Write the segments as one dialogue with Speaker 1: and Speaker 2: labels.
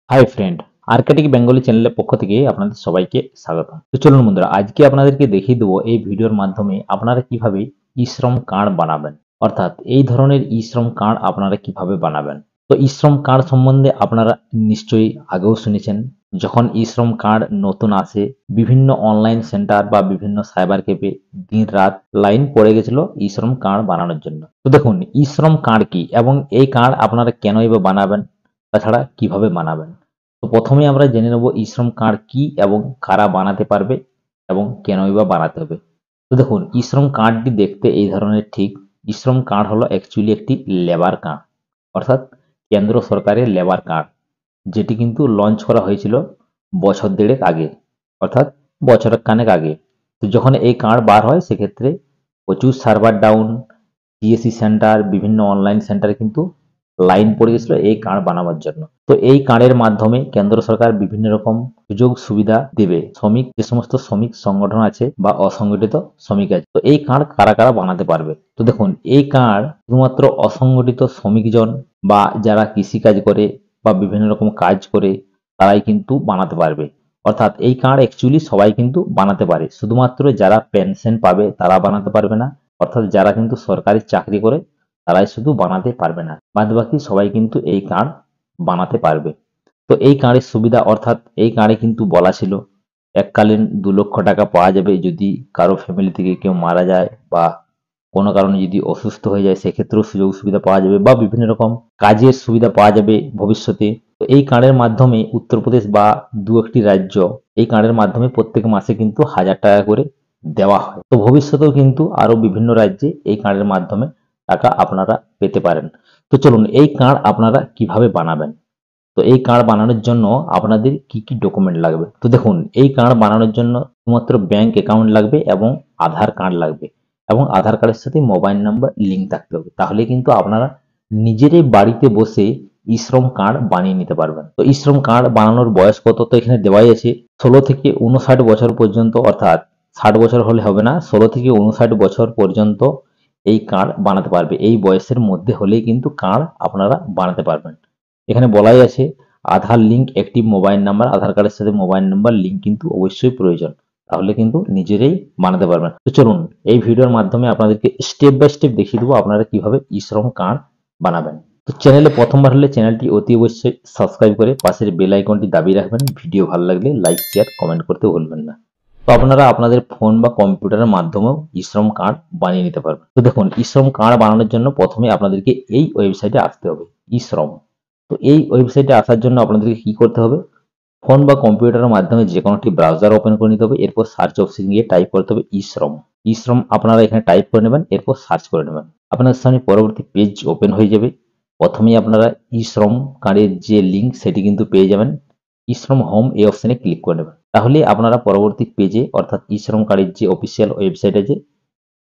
Speaker 1: Hi friend, আর্কাটিক Bengali চ্যানেলের পক্ষ থেকে আপনাদের সবাইকে স্বাগত। তো চলুন বন্ধুরা, আজকে আপনাদেরকে দেখিয়ে দেবো এই ভিডিওর মাধ্যমে আপনারা কিভাবে ই শ্রম কার্ড বানাবেন, অর্থাৎ এই ধরনের ই শ্রম কার্ড আপনারা কিভাবে বানাবেন। তো ই শ্রম কার্ড সম্বন্ধে আপনারা নিশ্চয়ই আগেও শুনেছেন। যখন ই শ্রম কার্ড নতুন আসে, বিভিন্ন অনলাইন সেন্টার বা বিভিন্ন সাইবার ক্যাফে দিন রাত লাইন পড়ে গেছিল ই শ্রম কার্ড বানানোর জন্য। তো দেখুন, ই শ্রম কার্ড কি এবং এই কার্ড আপনারা কেনই বা বানাবেন, তাছাড়া কিভাবে বানাবেন। তো প্রথমেই আমরা জেনে নেব ই শ্রম কার্ড কি এবং কারা বানাতে পারবে এবং কেনই বা বানাতে হবে। তো দেখুন, ই শ্রম কার্ডটি দেখতে এই ধরনের ঠিক। ই শ্রম কার্ড হলো অ্যাকচুয়ালি একটি লেবার কার্ড, অর্থাৎ কেন্দ্র সরকারের লেবার কার্ড, যেটি কিন্তু লঞ্চ করা হয়েছিল বছর দেড়েক আগে, অর্থাৎ বছরের খানেক আগে। তো যখন এই কার্ড বার হয় সেক্ষেত্রে প্রচুর সার্ভার ডাউন, সিএসসি সেন্টার, বিভিন্ন অনলাইন সেন্টারে কিন্তু লাইন পড়ে গেছিল এই কার্ড বানাবার জন্য। তো এই কার্ডের মাধ্যমে কেন্দ্র সরকার বিভিন্ন রকম সুযোগ সুবিধা দেবে শ্রমিক, যে সমস্ত শ্রমিক সংগঠন আছে বা অসংগঠিত শ্রমিক আছে। তো এই কার্ড কারা কারা বানাতে পারবে। তো দেখুন, এই কার্ড শুধুমাত্র অসংগঠিত শ্রমিকজন বা যারা কৃষিকাজ করে বা বিভিন্ন রকম কাজ করে তারাই কিন্তু বানাতে পারবে। অর্থাৎ এই কার্ড অ্যাকচুয়ালি সবাই কিন্তু বানাতে পারে, শুধুমাত্র যারা পেনশন পাবে তারা বানাতে পারবে না। অর্থাৎ যারা কিন্তু সরকারি চাকরি করে তারাই শুধু বানাতে পারবে না, বাদবাকি সবাই কিন্তু এই কার্ড বানাতে পারবে। তো এই কার্ডের সুবিধা, অর্থাৎ এই কার্ডে কিন্তু বলা ছিল এককালীন 2 লক্ষ টাকা পাওয়া যাবে যদি কারো ফ্যামিলি থেকে কেউ মারা যায় বা কোনো কারণে যদি অসুস্থ হয়ে যায়, সেক্ষেত্রেও সুযোগ সুবিধা পাওয়া যাবে বা বিভিন্ন রকম কাজের সুবিধা পাওয়া যাবে ভবিষ্যতে। তো এই কার্ডের মাধ্যমে উত্তরপ্রদেশ বা দু একটি রাজ্য এই কার্ডের মাধ্যমে প্রত্যেক মাসে কিন্তু 1000 টাকা করে দেওয়া হয়। তো ভবিষ্যতেও কিন্তু আরো বিভিন্ন রাজ্যে এই কার্ডের মাধ্যমে টাকা আপনারা পেতে পারেন। তো চলুন, এই কার্ড আপনারা কিভাবে বানাবেন। তো এই কার্ড বানানোর জন্য আপনাদের কি কি ডকুমেন্ট লাগবে। তো দেখুন, এই কার্ড বানানোর জন্য শুধুমাত্র ব্যাংক অ্যাকাউন্ট লাগবে এবং আধার কার্ড লাগবে, এবং আধার কার্ডের সাথে মোবাইল নাম্বার লিঙ্ক থাকতে হবে। তাহলে কিন্তু আপনারা নিজেরই বাড়িতে বসে ই শ্রম কার্ড বানিয়ে নিতে পারবেন। তো ই শ্রম কার্ড বানানোর বয়স কত, তো এখানে দেওয়াই আছে 16 থেকে 59 বছর পর্যন্ত, অর্থাৎ 60 বছর হলে হবে না, 16 থেকে 59 বছর পর্যন্ত এই কার্ড বানাতে পারবে। এই বয়সের মধ্যে হলেই কিন্তু কার্ড আপনারা বানাতে পারবেন। এখানে বলাই আছে আধার লিঙ্ক, একটি মোবাইল নাম্বার, আধার কার্ডের সাথে মোবাইল নাম্বার লিঙ্ক কিন্তু অবশ্যই প্রয়োজন, তাহলে কিন্তু নিজেরাই বানাতে পারবেন। তো চলুন, এই ভিডিওর মাধ্যমে আপনাদেরকে স্টেপ বাই স্টেপ দেখিয়ে দেবো আপনারা কিভাবে ই শ্রম কার্ড বানাবেন। তো চ্যানেলে প্রথমবার হলে চ্যানেলটি অতি অবশ্যই সাবস্ক্রাইব করে পাশের বেল আইকনটি দাবিয়ে রাখবেন। ভিডিও ভালো লাগলে লাইক শেয়ার কমেন্ট করতে ভুলবেন না। তো আপনারা আপনাদের ফোন বা কম্পিউটারের মাধ্যমেও ই শ্রম কার্ড বানিয়ে নিতে পারবেন। তো দেখুন, ই শ্রম কার্ড বানানোর জন্য প্রথমে আপনাদেরকে এই ওয়েবসাইটে আসতে হবে, ই শ্রম। তো এই ওয়েবসাইটে আসার জন্য আপনাদেরকে কি করতে হবে, ফোন বা কম্পিউটারের মাধ্যমে যে কোনো একটি ব্রাউজার ওপেন করে নিতে হবে। এরপর সার্চ অপশন গিয়ে টাইপ করতে হবে ই শ্রম। ই শ্রম আপনারা এখানে টাইপ করে নেবেন, এরপর সার্চ করে নেবেন। আপনার সামনে পরবর্তী পেজ ওপেন হয়ে যাবে। প্রথমেই আপনারা ই শ্রম কার্ডের যে লিঙ্ক সেটি কিন্তু পেয়ে যাবেন। ই শ্রম হোম এই অপশনে ক্লিক করে নেবেন, তাহলে আপনারা পরবর্তী পেজে, অর্থাৎ ই শ্রম কার্ডের যে অফিসিয়াল ওয়েবসাইট আছে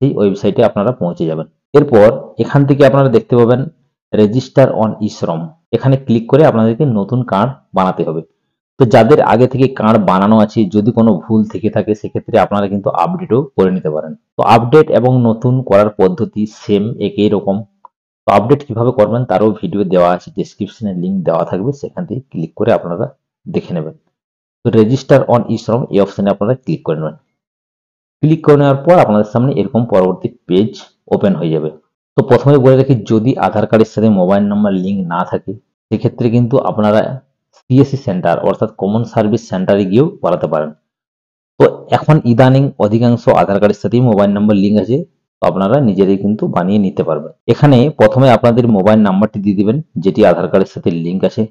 Speaker 1: সেই ওয়েবসাইটে আপনারা পৌঁছে যাবেন। এরপর এখান থেকে আপনারা দেখতে পাবেন রেজিস্টার অন ই শ্রম, এখানে ক্লিক করে আপনাদেরকে নতুন কার্ড বানাতে হবে। তো যাদের আগে থেকে কার্ড বানানো আছে, যদি কোনো ভুল থেকে থাকে সেক্ষেত্রে আপনারা কিন্তু আপডেটও করে নিতে পারেন। তো আপডেট এবং নতুন করার পদ্ধতি সেম একই রকম। তো আপডেট কিভাবে করবেন তারও ভিডিও দেওয়া আছে, ডেসক্রিপশনে লিঙ্ক দেওয়া থাকবে, সেখান থেকে ক্লিক করে আপনারা দেখে নেবেন। তো রেজিস্টার অন ই শ্রম এই অপশনে আপনারা ক্লিক করে নেবেন। ক্লিক করে নেওয়ার পর আপনাদের সামনে এরকম পরবর্তী পেজ ওপেন হয়ে যাবে। তো প্রথমে বলে রাখি, যদি আধার কার্ডের সাথে মোবাইল নাম্বার লিঙ্ক না থাকে সেক্ষেত্রে কিন্তু আপনারা সিএসসি সেন্টার, অর্থাৎ কমন সার্ভিস সেন্টারে গিয়েও করাতে পারেন। তো এখন ইদানিং অধিকাংশ আধার কার্ডের সাথেই মোবাইল নাম্বার লিঙ্ক আছে, তো আপনারা নিজেরাই কিন্তু বানিয়ে নিতে পারবেন। এখানে প্রথমে আপনাদের মোবাইল নাম্বারটি দিয়ে দিবেন যেটি আধার কার্ডের সাথে লিঙ্ক আছে।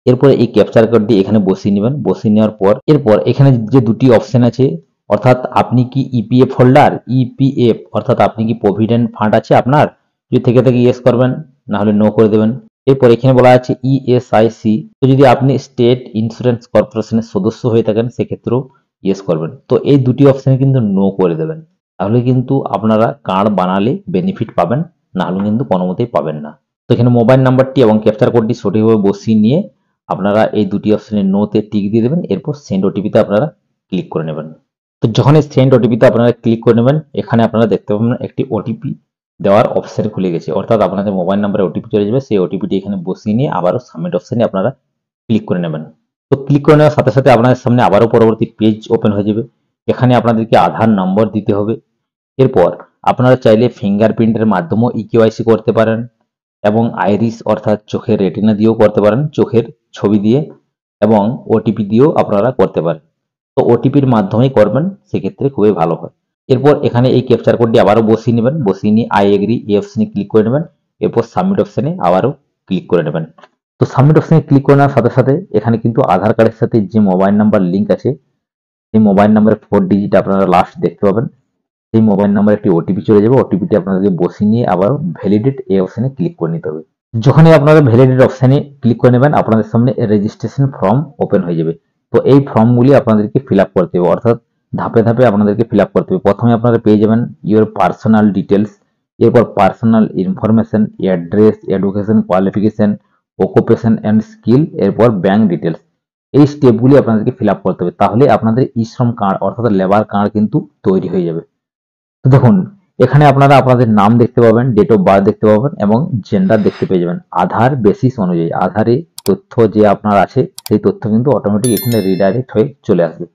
Speaker 1: এরপরে এই ক্যাপচার কোডটি এখানে বসিয়ে নেবেন। বসিয়ে নেওয়ার পর এরপর এখানে যে দুটি অপশন আছে, অর্থাৎ আপনি কি ইপিএফ হোল্ডার, ইপিএফ অর্থাৎ আপনি কি প্রভিডেন্ট ফান্ড আছে আপনার, যদি থেকে থাকে ইয়েস করবেন, না হলে নো করে দেবেন। এরপর এখানে বলা আছে ইএসআইসি, তো যদি আপনি স্টেট ইন্স্যুরেন্স কর্পোরেশনের সদস্য হয়ে থাকেন সেক্ষেত্রেও ইয়েস করবেন। তো এই দুটি অপশনে কিন্তু নো করে দেবেন, তাহলে কিন্তু আপনারা কার্ড বানালে বেনিফিট পাবেন, না হলে কিন্তু কোনো মতেই পাবেন না। তো এখানে মোবাইল নাম্বারটি এবং ক্যাপচার কোডটি সঠিকভাবে বসিয়ে নিয়ে আপনারা এই দুটি অপশনে নোতে টিক দিয়ে দেবেন। এরপর সেন্ড ওটিপিতে আপনারা ক্লিক করে নেবেন। তো যখন এই সেন্ড ওটিপিতে আপনারা ক্লিক করে নেবেন, এখানে আপনারা দেখতে পাবেন একটি ওটিপি দেওয়ার অপশন খুলে গেছে, অর্থাৎ আপনাদের মোবাইল নাম্বারে ওটিপি চলে যাবে। সেই ওটিপিটি এখানে বসিয়ে নিয়ে আবারও সাবমিট অপশনে আপনারা ক্লিক করে নেবেন। তো ক্লিক করে নেওয়ার সাথে সাথে আপনাদের সামনে আবারও পরবর্তী পেজ ওপেন হয়ে যাবে। এখানে আপনাদেরকে আধার নম্বর দিতে হবে। এরপর আপনারা চাইলে ফিঙ্গারপ্রিন্টের মাধ্যমেও ইকেওয়াইসি করতে পারেন এবং আইরিস অর্থাৎ চোখের রেটিনা দিয়েও করতে পারেন, চোখের ছবি দিয়ে, এবং ওটিপি দিয়েও আপনারা করতে পারেন। তো ওটিপির মাধ্যমেই করবেন, সেক্ষেত্রে খুবই ভালো হয়। এরপর এখানে এই ক্যাপচার কোডটি আবারও বসিয়ে নেবেন, বসিয়ে নিয়ে আই এগ্রি এই অপশনে ক্লিক করে নেবেন। এরপর সাবমিট অপশনে আবারও ক্লিক করে নেবেন। তো সাবমিট অপশনে ক্লিক করে নেওয়ার সাথে সাথে এখানে কিন্তু আধার কার্ডের সাথে যে মোবাইল নাম্বার লিঙ্ক আছে, সেই মোবাইল নাম্বারের 4 ডিজিট আপনারা লাস্ট দেখতে পাবেন। সেই মোবাইল নাম্বারে একটি ওটিপি চলে যাবে। ওটিপিটি আপনাদেরকে বসিয়ে নিয়ে আবার ভ্যালিডেট এই অপশনে ক্লিক করে নিতে হবে। যখনই আপনারা ভ্যালিডেট অপশনে ক্লিক করে নেবেন, আপনাদের সামনে রেজিস্ট্রেশন ফর্ম ওপেন হয়ে যাবে। তো এই ফর্মগুলি আপনাদেরকে ফিল আপ করতে হবে, অর্থাৎ ধাপে ধাপে আপনাদেরকে ফিল আপ করতে হবে। প্রথমে আপনারা পেয়ে যাবেন ইউর পার্সোনাল ডিটেলস, এরপর personal information, address, education qualification, occupation and skill, এরপর ব্যাংক ডিটেলস। এই স্টেপগুলি আপনাদেরকে ফিল আপ করতে হবে, তাহলে আপনাদের ই শ্রম কার্ড অর্থাৎ লেবার কার্ড কিন্তু তৈরি হয়ে যাবে। তো দেখুন, এখানে আপনারা আপনাদের নাম দেখতে পাবেন, ডেট অফ বার্থ দেখতে পাবেন এবং জেন্ডার দেখতে পেয়ে যাবেন। আধার বেসিস অনুযায়ী আধারে তথ্য যে আপনার আছে সেই তথ্য কিন্তু অটোমেটিক এখানে রিডাইরেক্ট হয়ে চলে আসবে।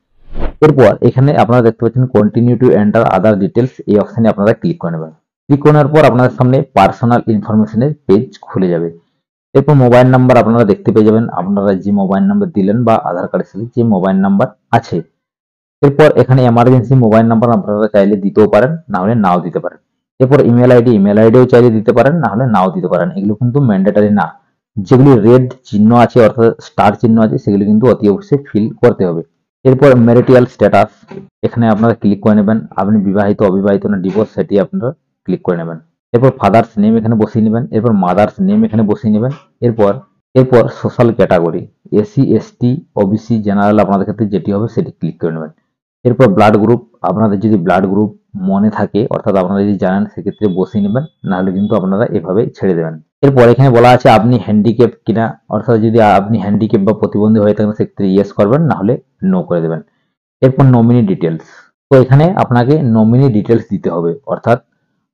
Speaker 1: এরপর এখানে আপনারা দেখতে পাচ্ছেন continue to enter other details, এই অপশনে আপনারা ক্লিক করে নেবেন। ক্লিক করার পর আপনাদের সামনে পার্সোনাল ইনফরমেশনের পেজ খুলে যাবে। এরপর মোবাইল নাম্বার আপনারা দেখতে পেয়ে যাবেন, আপনারা যে মোবাইল নাম্বার দিলেন বা আধার কার্ডের সাথে যে মোবাইল নাম্বার আছে। এরপর এখানে এমার্জেন্সি মোবাইল নাম্বার আপনারা চাইলে দিতেও পারেন, না হলে নাও দিতে পারেন। এরপর ইমেল আইডিও চাইলে দিতে পারেন, না হলে নাও দিতে পারেন। এগুলো কিন্তু ম্যান্ডেটরি না। যেগুলি রেড চিহ্ন আছে অর্থাৎ স্টার চিহ্ন আছে, সেগুলো কিন্তু অতি অবশ্যই ফিল করতে হবে। এরপর ম্যারিটাল স্ট্যাটাস, এখানে আপনারা ক্লিক করে নেবেন। আপনি বিবাহিত, অবিবাহিত না ডিভোর্স, সেটি আপনারা ক্লিক করে নেবেন। এরপর ফাদার্স নেম এখানে বসিয়ে নেবেন। এরপর মাদার্স নেম এখানে বসিয়ে নেবেন। এরপর এরপর social category, SC, ST, OBC, general আপনাদের ক্ষেত্রে যেটি হবে সেটি ক্লিক করে নেবেন। এরপর ব্লাড গ্রুপ, আপনাদের যদি ব্লাড গ্রুপ মনে থাকে অর্থাৎ আপনারা যদি জানেন সেক্ষেত্রে বসিয়ে নেবেন, নাহলে কিন্তু আপনারা এভাবে ছেড়ে দেবেন। এরপর এখানে বলা আছে আপনি হ্যান্ডিক্যাপ কিনা, অর্থাৎ যদি আপনি হ্যান্ডিক্যাপ বা প্রতিবন্ধী হয়ে থাকেন সেক্ষেত্রে ইয়েস করবেন, না হলে নো করে দেবেন। এরপর নমিনি ডিটেলস, তো এখানে আপনাকে নমিনি ডিটেলস দিতে হবে, অর্থাৎ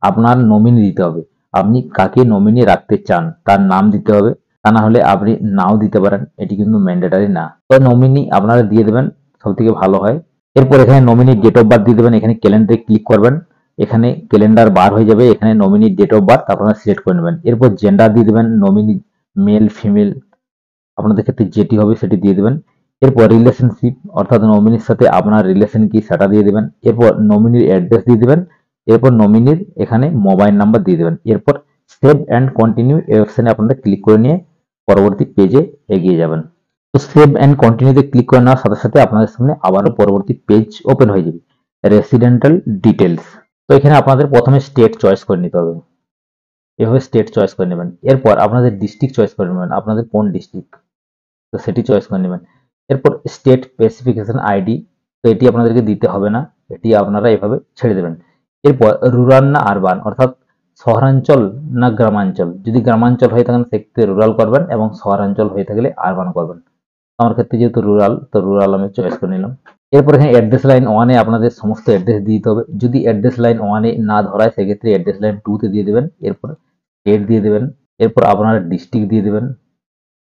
Speaker 1: আপনার নমিনি দিতে হবে। আপনি কাকে নমিনি রাখতে চান তার নাম দিতে হবে, তা না হলে আপনি নাও দিতে পারেন, এটি কিন্তু ম্যান্ডেটরি না। তো নমিনি আপনারা দিয়ে দেবেন, সব থেকে ভালো হয়। এরপর এখানে নমিনি ডেট অফ বার্থ দিয়ে দেবেন। এখানে ক্যালেন্ডারে ক্লিক করবেন, এখানে ক্যালেন্ডার বার হয়ে যাবে। এখানে নমিনি ডেট অফ বার্থ আপনারা সিলেক্ট করে নেবেন। এরপর জেন্ডার দিয়ে দেবেন, নমিনি মেল ফিমেল আপনাদের ক্ষেত্রে যেটি হবে সেটি দিয়ে দেবেন। এরপর রিলেশনশিপ অর্থাৎ নমিনির সাথে আপনার রিলেশন কি সেটা দিয়ে দেবেন। এরপর নমিনির অ্যাড্রেস দিয়ে দেবেন। এরপর নমিনির এখানে মোবাইল নাম্বার দিয়ে দেবেন। এরপর সেভ অ্যান্ড কন্টিনিউ এই অপশনে আপনারা ক্লিক করে নিয়ে পরবর্তী পেজে এগিয়ে যাবেন। তো সেভ অ্যান্ড কন্টিনিউতে ক্লিক করে নেওয়ার সাথে সাথে আপনাদের সামনে আবারও পরবর্তী পেজ ওপেন হয়ে যাবে, রেসিডেন্টাল ডিটেলস। তো এখানে আপনাদের প্রথমে স্টেট চয়েস করে নিতে হবে, এভাবে স্টেট চয়েস করে নেবেন। এরপর আপনাদের ডিস্ট্রিক্ট চয়েস করে নেবেন, আপনাদের কোন ডিস্ট্রিক্ট, তো সেটি চয়েস করে নেবেন। এরপর স্টেট স্পেসিফিকেশন আইডি, তো এটি আপনাদেরকে দিতে হবে না, এটি আপনারা এভাবে ছেড়ে দেবেন। এরপর রুরাল না আরবান, অর্থাৎ শহরাঞ্চল না গ্রামাঞ্চল, যদি গ্রামাঞ্চল হয়ে থাকেন সেক্ষেত্রে রুরাল করবেন এবং শহরাঞ্চল হয়ে থাকলে আরবান করবেন। আমার ক্ষেত্রে যেহেতু রুরাল, তো রুরাল আমি চয়েস করে নিলাম। এরপর এখানে অ্যাড্রেস লাইন 1-এ আপনাদের সমস্ত অ্যাড্রেস দিতে হবে। যদি অ্যাড্রেস লাইন 1-এ না ধরায় সেক্ষেত্রে অ্যাড্রেস লাইন 2-তে দিয়ে দেবেন। এরপর স্টেট দিয়ে দেবেন। এরপর আপনারা ডিস্ট্রিক্ট দিয়ে দেবেন।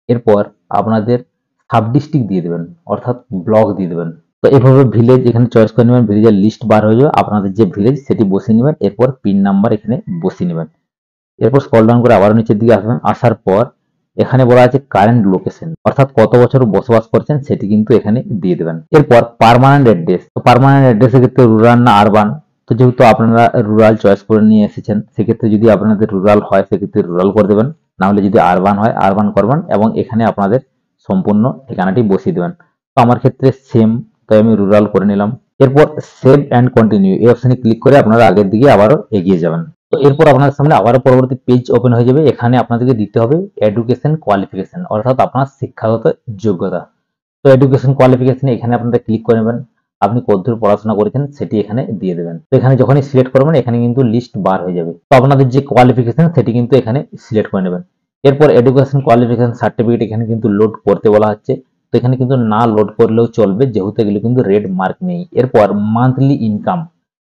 Speaker 1: এরপর আপনাদের সাব ডিস্ট্রিক্ট দিয়ে দেবেন, অর্থাৎ ব্লক দিয়ে দেবেন। তো এভাবে ভিলেজ এখানে চয়েস করে নেবেন, ভিলেজের লিস্ট বার হয়ে যাবে, আপনাদের যে ভিলেজ সেটি বসিয়ে নেবেন। এরপর পিন নাম্বার এখানে বসিয়ে নেবেন। এরপর স্ক্রল ডাউন করে আবারও নিচের দিকে আসবেন। আসার পর এখানে বলা আছে কারেন্ট লোকেশন, অর্থাৎ কত বছর বসবাস করছেন সেটি কিন্তু এখানে দিয়ে দেবেন। এরপর পার্মানেন্ট অ্যাড্রেস, তো পার্মানেন্ট অ্যাড্রেসের ক্ষেত্রে রুরাল না আরবান, তো যেহেতু আপনারা রুরাল চয়েস করে নিয়ে এসেছেন সেক্ষেত্রে যদি আপনাদের রুরাল হয় সেক্ষেত্রে রুরাল করে দেবেন, না হলে যদি আরবান হয় আরবান করবেন এবং এখানে আপনাদের সম্পূর্ণ ঠিকানাটি বসিয়ে দেবেন। তো আমার ক্ষেত্রে সেম, তাই আমি রুরাল করে নিলাম। এরপর সেভ অ্যান্ড কন্টিনিউ এই অপশনে ক্লিক করে আপনারা আগের দিকে আবারও এগিয়ে যাবেন। তো এরপর আপনাদের সামনে আবারও পরবর্তী পেজ ওপেন হয়ে যাবে। এখানে আপনাদেরকে দিতে হবে এডুকেশন কোয়ালিফিকেশন, অর্থাৎ আপনার শিক্ষাগত যোগ্যতা। তো এডুকেশন কোয়ালিফিকেশন এখানে আপনারা ক্লিক করে নেবেন, আপনি কতদূর পড়াশোনা করেছেন সেটি এখানে দিয়ে দেবেন। তো এখানে যখনই সিলেক্ট করবেন এখানে কিন্তু লিস্ট বার হয়ে যাবে, তো আপনাদের যে কোয়ালিফিকেশন সেটি কিন্তু এখানে সিলেক্ট করে নেবেন। এরপর এডুকেশন কোয়ালিফিকেশন সার্টিফিকেট এখানে কিন্তু লোড করতে বলা হচ্ছে, তো এখানে কিন্তু না লোড করলেও চলবে যেহেতু এগুলো কিন্তু রেড মার্ক নেই। এরপর মান্থলি ইনকাম,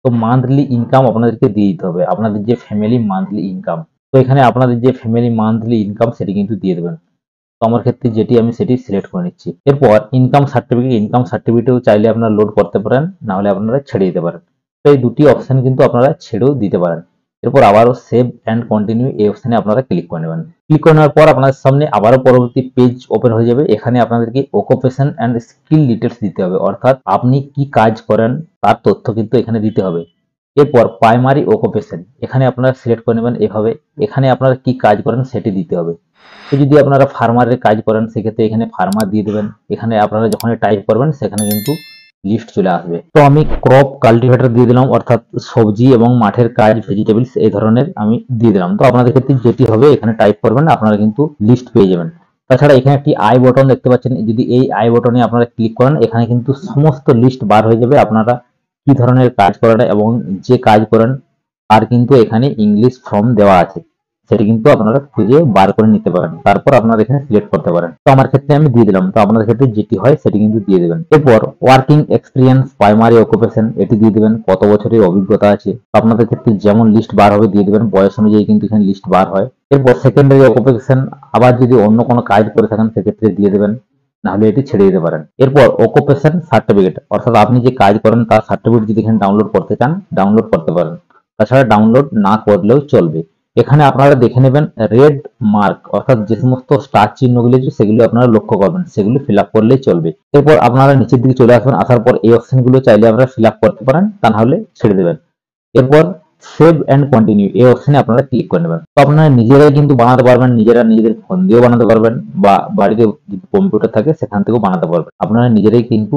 Speaker 1: তো মান্থলি ইনকাম আপনাদেরকে দিয়ে দিতে হবে, আপনাদের যে ফ্যামিলি মান্থলি ইনকাম, তো এখানে আপনাদের যে ফ্যামিলি মান্থলি ইনকাম সেটি কিন্তু দিয়ে দেবেন। তো আমার ক্ষেত্রে যেটি আমি সেটি সিলেক্ট করে নিচ্ছি। এরপর ইনকাম সার্টিফিকেটও চাইলে আপনারা লোড করতে পারেন, না হলে আপনারা ছেড়ে দিতে পারেন। তো এই দুটি অপশন কিন্তু আপনারা ছেড়েও দিতে পারেন। এরপর আবারও সেভ অ্যান্ড কন্টিনিউ এই অপশনে আপনারা ক্লিক করে নেবেন। ক্লিক করে নেওয়ার পর আপনাদের সামনে আবারও পরবর্তী পেজ ওপেন হয়ে যাবে। এখানে আপনাদেরকে অকুপেশন অ্যান্ড স্কিল ডিটেলস দিতে হবে, অর্থাৎ আপনি কি কাজ করেন তার তথ্য কিন্তু এখানে দিতে হবে। এরপর প্রাইমারি অকুপেশন এখানে আপনারা সিলেক্ট করে নেবেন এভাবে। এখানে আপনারা কি কাজ করেন সেটি দিতে হবে। তো যদি আপনারা ফার্মারের কাজ করেন সেক্ষেত্রে এখানে ফার্মার দিয়ে দেবেন। এখানে আপনারা যখন টাইপ করবেন সেখানে কিন্তু লিস্ট চলে আসবে। তো আমি ক্রপ কাল্টিভেটর দিয়ে দিলাম, অর্থাৎ সবজি এবং মাঠের কাজ, ভেজিটেবলস এই ধরনের আমি দিয়ে দিলাম। তো আপনাদের ক্ষেত্রে যেটি হবে এখানে টাইপ করবেন, আপনারা কিন্তু লিস্ট পেয়ে যাবেন। তাছাড়া এখানে একটি আই বটন দেখতে পাচ্ছেন, যদি এই আই বটনে আপনারা ক্লিক করেন এখানে কিন্তু সমস্ত লিস্ট বার হয়ে যাবে, আপনারা কি ধরনের কাজ করেন এবং যে কাজ করেন তার কিন্তু এখানে ইংলিশ ফর্ম দেওয়া আছে, সেটি কিন্তু আপনারা খুঁজে বার করে নিতে পারেন। তারপর আপনারা এখানে সিলেক্ট করতে পারেন। তো আমার ক্ষেত্রে আমি দিয়ে দিলাম, তো আপনাদের ক্ষেত্রে যেটি হয় সেটি কিন্তু দিয়ে দেবেন। এরপর ওয়ার্কিং এক্সপিরিয়েন্স প্রাইমারি অকুপেশন এটি দিয়ে দেবেন, কত বছরের অভিজ্ঞতা আছে। তো আপনাদের ক্ষেত্রে যেমন লিস্ট বার হবে দিয়ে দেবেন, বয়স অনুযায়ী কিন্তু এখানে লিস্ট বার হয়। এরপর সেকেন্ডারি অকুপেশন, আবার যদি অন্য কোনো কাজ করে থাকেন সেক্ষেত্রে দিয়ে দেবেন, নাহলে এটি ছেড়ে দিতে পারেন। এরপর অকুপেশন সার্টিফিকেট, অর্থাৎ আপনি যে কাজ করেন তার সার্টিফিকেট যদি এখানে ডাউনলোড করতে চান ডাউনলোড করতে পারেন, তাছাড়া ডাউনলোড না করলেও চলবে। এখানে আপনারা দেখে নেবেন রেড মার্ক, অর্থাৎ যে সমস্ত স্টার চিহ্নগুলি আছে সেগুলো আপনারা লক্ষ্য করবেন, সেগুলো ফিল আপ করলেই চলবে। এরপর আপনারা নিচের দিকে চলে আসবেন, আসার পর এই অপশনগুলো চাইলে আপনারা ফিল আপ করতে পারেন, তা না হলে ছেড়ে দেবেন। এরপর সেভ অ্যান্ড কন্টিনিউ এই অপশনে আপনারা ক্লিক করে নেবেন। তো আপনারা নিজেরাই কিন্তু বানাতে পারবেন, নিজেরা নিজেদের ফোন দিয়েও বানাতে পারবেন, বা বাড়িতে যদি কম্পিউটার থাকে সেখান থেকেও বানাতে পারবেন। আপনারা নিজেরাই কিন্তু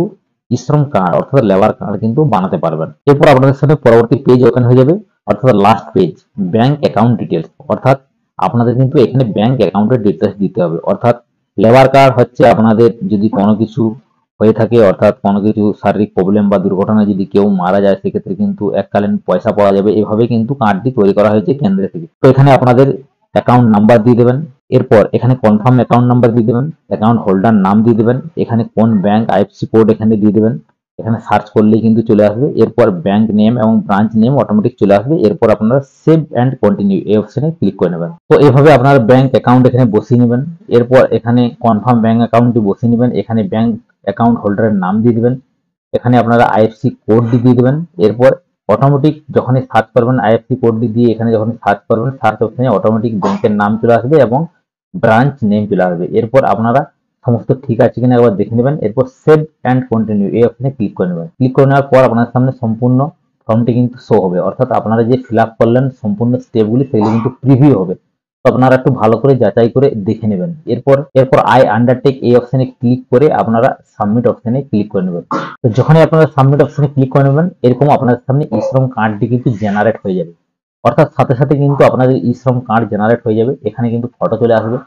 Speaker 1: শ্রম কার্ড অর্থাৎ লেবার কার্ড কিন্তু বানাতে পারবেন। এরপর আপনাদের সাথে পরবর্তী পেজ ওপেন হয়ে যাবে, অর্থাৎ last page bank account details, অর্থাৎ আপনাদের কিন্তু এখানে ব্যাংক অ্যাকাউন্টের ডিটেলস দিতে হবে। অর্থাৎ লেবার কার্ড হচ্ছে আপনাদের যদি কোনো কিছু হয়ে থাকে, অর্থাৎ কোনো কিছু শারীরিক প্রবলেম বা দুর্ঘটনায় যদি কেউ মারা যায় সেক্ষেত্রে কিন্তু এককালীন পয়সা পাওয়া যাবে, এভাবে কিন্তু কার্ডটি তৈরি করা হয়েছে কেন্দ্র থেকে। তো এখানে আপনাদের অ্যাকাউন্ট নাম্বার দিয়ে দেবেন। এরপর এখানে কনফার্ম অ্যাকাউন্ট নাম্বার দিয়ে দেবেন, অ্যাকাউন্ট হোল্ডার নাম দিয়ে দেবেন, এখানে কোন ব্যাংক আইএফসি কোড এখানে দিয়ে দেবেন, এখানে সার্চ করলেই কিন্তু চলে আসবে। এরপর ব্যাংক নেম এবং ব্রাঞ্চ নেম অটোমেটিক চলে আসবে। এরপর আপনারা সেভ অ্যান্ড কন্টিনিউ এই অপশনে ক্লিক করে নেবেন। তো এভাবে আপনার ব্যাংক অ্যাকাউন্ট এখানে বসিয়ে নেবেন। এরপর এখানে কনফার্ম ব্যাংক অ্যাকাউন্টটি বসিয়ে নেবেন, এখানে ব্যাংক অ্যাকাউন্ট হোল্ডারের নাম দিয়ে দিবেন, এখানে আপনারা আইএফসি কোড দিয়ে দিবেন। এরপর অটোমেটিক যখনই সার্চ করবেন আইএফসি কোড দিয়ে এখানে যখন সার্চ করবেন সার্চ অপশনে অটোমেটিক ব্যাংকের নাম চলে আসবে এবং ব্রাঞ্চ নেম চলে আসবে। এরপর আপনারা সমস্ত ঠিক আছে কিনা একবার দেখে নেবেন। এরপর সেভ অ্যান্ড কন্টিনিউ এই অপশনে ক্লিক করে নেবেন। ক্লিক করে নেওয়ার পর আপনার সামনে সম্পূর্ণ ফর্মটি কিন্তু শো হবে, অর্থাৎ আপনারা যে ফিল আপ করলেন সম্পূর্ণ স্টেপগুলি সেগুলি কিন্তু প্রিভিউ হবে। তো আপনারা একটু ভালো করে যাচাই করে দেখে নেবেন। এরপর আই আন্ডারটেক এই অপশনে ক্লিক করে আপনারা সাবমিট অপশনে ক্লিক করে নেবেন। তো যখনই আপনারা সাবমিট অপশনে ক্লিক করে নেবেন এরকম আপনাদের সামনে ই শ্রম কার্ডটি কিন্তু জেনারেট হয়ে যাবে, অর্থাৎ সাথে সাথে কিন্তু আপনাদের ই শ্রম কার্ড জেনারেট হয়ে যাবে। এখানে কিন্তু ফটো চলে আসবে,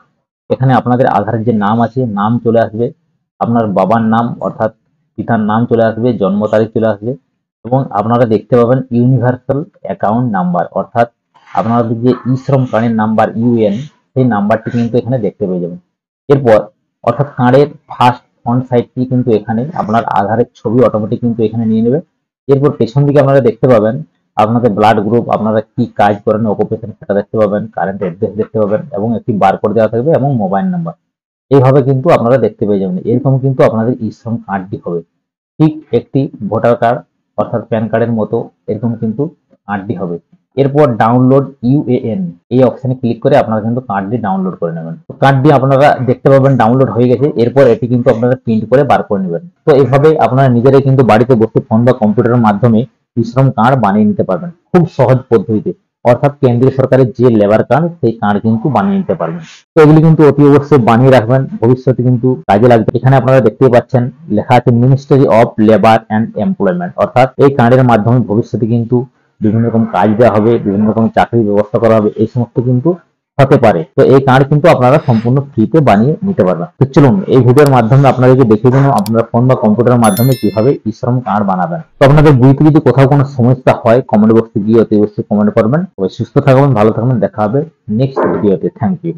Speaker 1: এখানে আপনাদের আধারের যে নাম আছে নাম চলে আসবে, আপনার বাবার নাম অর্থাৎ পিতার নাম চলে আসবে, জন্ম তারিখ চলে আসবে এবং আপনারা দেখতে পাবেন ইউনিভার্সাল অ্যাকাউন্ট নাম্বার, অর্থাৎ আপনাদের যে ই শ্রম কার্ডের নাম্বার ইউএন সেই নাম্বারটি কিন্তু এখানে দেখতে পেয়ে যাবেন। এরপর অর্থাৎ কার্ডের ফার্স্ট ফ্রন্ট সাইডটি কিন্তু এখানে আপনার আধারের ছবি অটোমেটিক কিন্তু এখানে নিয়ে নেবে। এরপর পেছন দিকে আপনারা দেখতে পাবেন আপনাদের ব্লাড গ্রুপ, আপনারা কি কাজ করেন, অকুপেশন সেটা দেখতে পাবেন, কারেন্ট অ্যাড্রেস দেখতে পাবেন এবং একটি বারকোড দেওয়া থাকবে এবং মোবাইল নাম্বার। এইভাবে কিন্তু আপনারা দেখতে পেয়ে যাবেন। এরকম কিন্তু আপনাদের ই শ্রম কার্ডটি হবে, ঠিক একটি ভোটার কার্ড অর্থাৎ প্যান কার্ডের মতো এরকম কিন্তু কার্ডটি হবে। এরপর ডাউনলোড ইউএএন এই অপশনে ক্লিক করে আপনারা কিন্তু কার্ডটি ডাউনলোড করে নেবেন। তো কার্ডটি আপনারা দেখতে পাবেন ডাউনলোড হয়ে গেছে। এরপর এটি কিন্তু আপনারা প্রিন্ট করে বার করে নেবেন। তো এইভাবে আপনারা নিজেরাই কিন্তু বাড়িতে বসে ফোন বা কম্পিউটারের মাধ্যমে ই শ্রম কার্ড বানিয়ে নিতে পারবেন খুব সহজ পদ্ধতিতে, অর্থাৎ কেন্দ্রীয় সরকারের যে লেবার কার্ড সেই কার্ড কিন্তু বানিয়ে নিতে পারবেন। তো এগুলি কিন্তু অতি অবশ্যই বানিয়ে রাখবেন, ভবিষ্যতে কিন্তু কাজে লাগবে। এখানে আপনারা দেখতেই পাচ্ছেন লেখা আছে ministry of labour and employment, অর্থাৎ এই কার্ডের মাধ্যমে ভবিষ্যতে কিন্তু বিভিন্ন রকম কাজ দেওয়া হবে, বিভিন্ন রকম চাকরির ব্যবস্থা করা হবে, এই সমস্ত কিন্তু হতে পারে। তো এই কার্ড কিন্তু আপনারা সম্পূর্ণ ফ্রিতে বানিয়ে নিতে পারবেন। তো চলুন এই ভিডিওর মাধ্যমে আপনাদেরকে দেখিয়ে দিন আপনারা ফোন বা কম্পিউটারের মাধ্যমে কিভাবে ই শ্রম কার্ড বানাবেন। তো আপনাদের বুঝতে যদি কোথাও কোনো সমস্যা হয় কমেন্ট বক্সে গিয়ে অতি অবশ্যই কমেন্ট করবেন। সবাই সুস্থ থাকবেন, ভালো থাকবেন, দেখা হবে নেক্সট ভিডিওতে। Thank you.